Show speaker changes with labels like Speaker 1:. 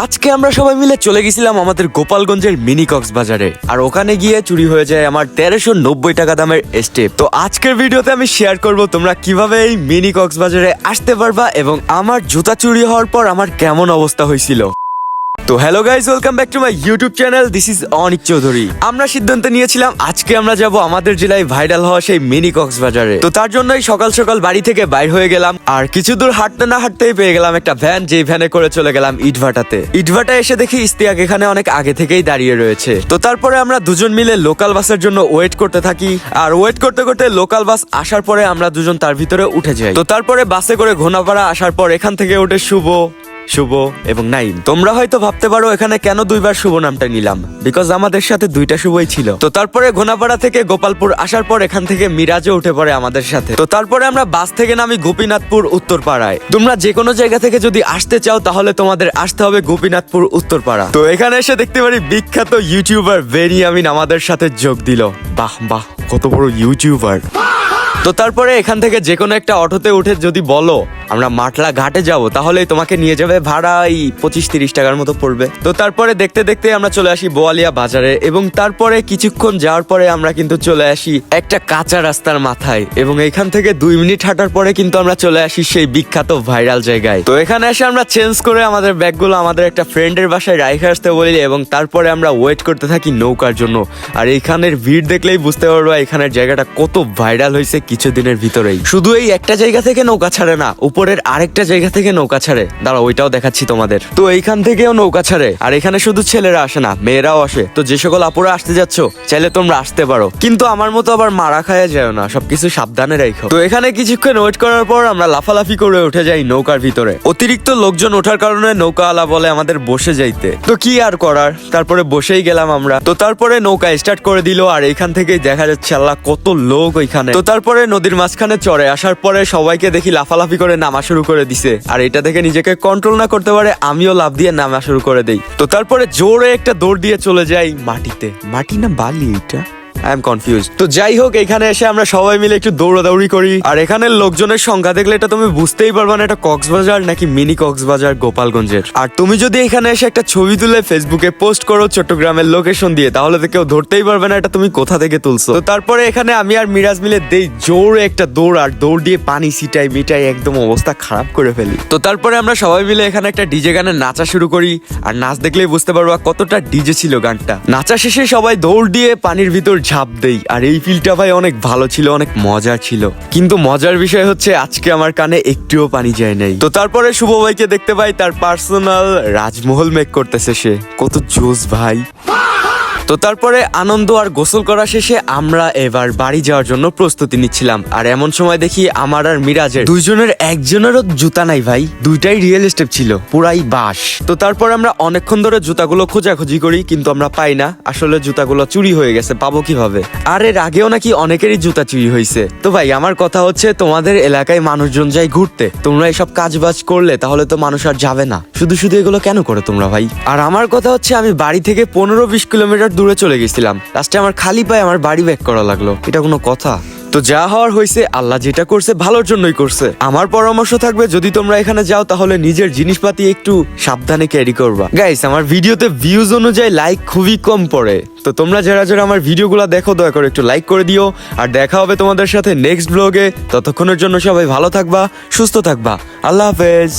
Speaker 1: আজকে আমরা সবাই মিলে চলে গেছিলাম আমাদের গোপালগঞ্জের মিনি কক্সবাজারে, আর ওখানে গিয়ে চুরি হয়ে যায় আমার 1390 টাকা দামের স্টেপ। তো আজকের ভিডিওতে আমি শেয়ার করব তোমরা কিভাবে এই মিনি কক্সবাজারে আসতে পারবা এবং আমার জুতা চুরি হওয়ার পর আমার কেমন অবস্থা হয়েছিল। তো hello guys, welcome back to my YouTube channel. This is Anik Chowdhury. আমরা সিদ্ধান্ত নিয়েছিলাম আজকে আমরা যাব আমাদের জেলায় ভাইরাল হওয়া সেই মিনি কক্সবাজারে। তো তার জন্যই সকাল সকাল বাড়ি থেকে বাইর হয়ে গেলাম, আর কিছু দূর হাঁটতে না হাঁটতেই পেয়ে গেলাম একটা ভ্যান, যে ভ্যানে করে চলে গেলাম ইটভাটাতে। ইটভাটা এসে দেখি ইস্তিয়াক এখানে অনেক আগে থেকেই দাঁড়িয়ে রয়েছে। তো তারপরে আমরা দুজন মিলে লোকাল বাসের জন্য ওয়েট করতে থাকি, আর ওয়েট করতে করতে লোকাল বাস আসার পরে আমরা দুজন তার ভিতরে উঠে যাই। তো তারপরে বাসে করে ঘোনাপাড়া আসার পর এখান থেকে উঠে শুভ এবং নাইম। তোমরা হয়তো ভাবতে পারো এখানে কেন দুইবার শুভ নামটা নিলাম, বিকজ আমাদের সাথে দুইটা শুভই ছিল। তো তারপরে ঘোনাপাড়া থেকে গোপালপুর আসার পর এখান থেকে মিরাজও উঠে পড়ে আমাদের সাথে। তো তারপরে আমরা বাস থেকে নামি গোপীনাথপুর উত্তরপাড়ায়। তোমরা যে কোনো জায়গা থেকে যদি আসতে চাও তাহলে তোমাদের আসতে হবে গোপীনাথপুর উত্তরপাড়া। তো এখানে এসে দেখতে পারি বিখ্যাত ইউটিউবার বেনিয়ামিন আমাদের সাথে যোগ দিল। বাহ বাহ, কত বড় ইউটিউবার। তো তারপরে এখান থেকে যে কোনো একটা অটোতে উঠে যদি বলো আমরা মাটলা ঘাটে যাব, তাহলে তোমাকে নিয়ে যাবে ভাড়া এই 25-30 টাকার মতো পড়বে। তো তারপরে দেখতে দেখতে আমরা চলে আসি বোয়ালিয়া বাজারে, এবং তারপরে কিছুক্ষণ যাওয়ার পরে আমরা কিন্তু চলে আসি একটা কাঁচা রাস্তার মাথায়, এবং এখান থেকে 2 মিনিট হাঁটার পরে কিন্তু আমরা চলে আসি সেই বিখ্যাত ভাইরাল জায়গায়। তো এখানে এসে আমরা চেঞ্জ করে আমাদের ব্যাগগুলো আমাদের একটা ফ্রেন্ডের বাসায় রাইখে আসতে বলি, এবং তারপরে আমরা ওয়েট করতে থাকি নৌকার জন্য। আর এইখানের ভিড় দেখলেই বুঝতে পারবো এখানের জায়গাটা কত ভাইরাল হয়েছে কিছুদিনের ভিতরেই। শুধু এই একটা জায়গা থেকে নৌকা ছাড়ে না, উপরের আরেকটা জায়গা থেকে নৌকা ছাড়ে। দাঁড়া, ওইটাও দেখাচ্ছি তোমাদের। তো এইখান থেকেও নৌকা ছাড়ে, আর এখানে শুধু ছেলেরা আসে না, মেয়েরাও আসে। তো যে সকল আপুরা আসতে যাচ্ছ, চাইলে তোমরা আসতে পারো, কিন্তু আমার মতো আবার মারা খায়া যায় না, সবকিছু সাবধানে রাখো। তো এখানে কিছুক্ষণ ওয়েট করার পর আমরা লাফালাফি করে উঠে যাই নৌকার ভিতরে। অতিরিক্ত লোকজন ওঠার কারণে নৌকাওয়ালা বলে আমাদের বসে যাইতে। তো কি আর করার, তারপরে বসেই গেলাম আমরা। তো তারপরে নৌকা স্টার্ট করে দিল, আর এখান থেকেই দেখা যাচ্ছে আল্লাহ কত লোক ওইখানে। তো তারপরে নদীর মাঝখানে চড়ে আসার পরে সবাইকে দেখি লাফালাফি করে নামা শুরু করে দিছে, আর এটা দেখে নিজেকে কন্ট্রোল না করতে পারে আমিও লাফ দিয়ে নামা শুরু করে দেই। তো তারপরে জোরে একটা দৌড় দিয়ে চলে যাই মাটিতে। মাটি না বালি এটা, আই এম কনফিউজ। তো যাই হোক, এখানে এসে আমরা সবাই মিলে একটু দৌড়াদৌড়ি করি, আর এখানের লোকজনের সংখ্যা দেখলে এটা তুমি বুঝতেই পারবা না এটা কক্সবাজার নাকি মিনি কক্সবাজার গোপালগঞ্জের। আর তুমি যদি এখানে এসে একটা ছবি তুলে ফেসবুকে পোস্ট করো চট্টগ্রামের লোকেশন দিয়ে, তাহলে তো কেউ ধরতেই পারবে না এটা তুমি কোথা থেকে তুলছো। তো তারপরে এখানে আমি আর মিরাজ মিলে দেই জোরে একটা দৌড়, আর দৌড় দিয়ে পানি ছিটাই মিটাই একদম অবস্থা খারাপ করে ফেলি। তো তারপরে আমরা সবাই মিলে এখানে একটা ডিজে গানে নাচা শুরু করি, আর নাচ দেখলেই বুঝতে পারবা কতটা ডিজে ছিল গানটা। নাচা শেষে সবাই দৌড় দিয়ে পানির ভিতর ঝাঁপ দেই, আর এই ফিলটা ভাই অনেক ভালো ছিল, অনেক মজা ছিল। কিন্তু মজার বিষয় হচ্ছে আজকে আমার কানে একটুও পানি যায় নাই। তো তারপরে শুভ ভাইকে দেখতে পাই তার পার্সোনাল রাজমহল মেক করতেছে, সে কত জোস ভাই। তো তারপরে আনন্দ আর গোসল করা শেষে আমরা এবার বাড়ি যাওয়ার জন্য প্রস্তুতি নিচ্ছিলাম, আর এমন সময় দেখি আমার আর মিরাজের দুইজনের একজনেরও জুতা নাই ভাই, দুইটাই রিয়েল স্টেপ ছিল, পুরাই বাস। তো তারপর আমরা অনেকক্ষণ ধরে জুতাগুলো খোঁজাখুঁজি করি, কিন্তু আমরা পাই না। আসলে জুতাগুলো চুরি হয়ে গেছে, পাবো কিভাবে? আর এর আগেও নাকি অনেকেরই জুতা চুরি হয়েছে। তো ভাই আমার কথা হচ্ছে, তোমাদের এলাকায় মানুষজন যায় ঘুরতে, তোমরা এসব কাজ বাজ করলে তাহলে তো মানুষ আর যাবে না। শুধু শুধু এগুলো কেন করে তোমরা ভাই? আর আমার কথা হচ্ছে, আমি বাড়ি থেকে 15-20 কিলোমিটার দূরে চলে গেছিলাম, লাস্টে আমার খালি পায়ে আমার বাড়ি ব্যাক করা লাগলো। এটা কোনো কথা? তো যা হওয়ার হয়েছে, আল্লাহ যেটা করছে ভালোর জন্যই করছে। আমার পরামর্শ থাকবে, যদি তোমরা এখানে যাও তাহলে নিজের জিনিসপাতি একটু সাবধানে ক্যারি করবা। গাইস, আমার ভিডিওতে ভিউজ অনুযায়ী লাইক খুবই কম পড়ে, তো তোমরা যারা যারা আমার ভিডিওগুলো দেখো দয়া করে একটু লাইক করে দিও। আর দেখা হবে তোমাদের সাথে নেক্সট ব্লগে। ততক্ষণের জন্য সবাই ভালো থাকবা, সুস্থ থাকবা। আল্লাহ হাফেজ।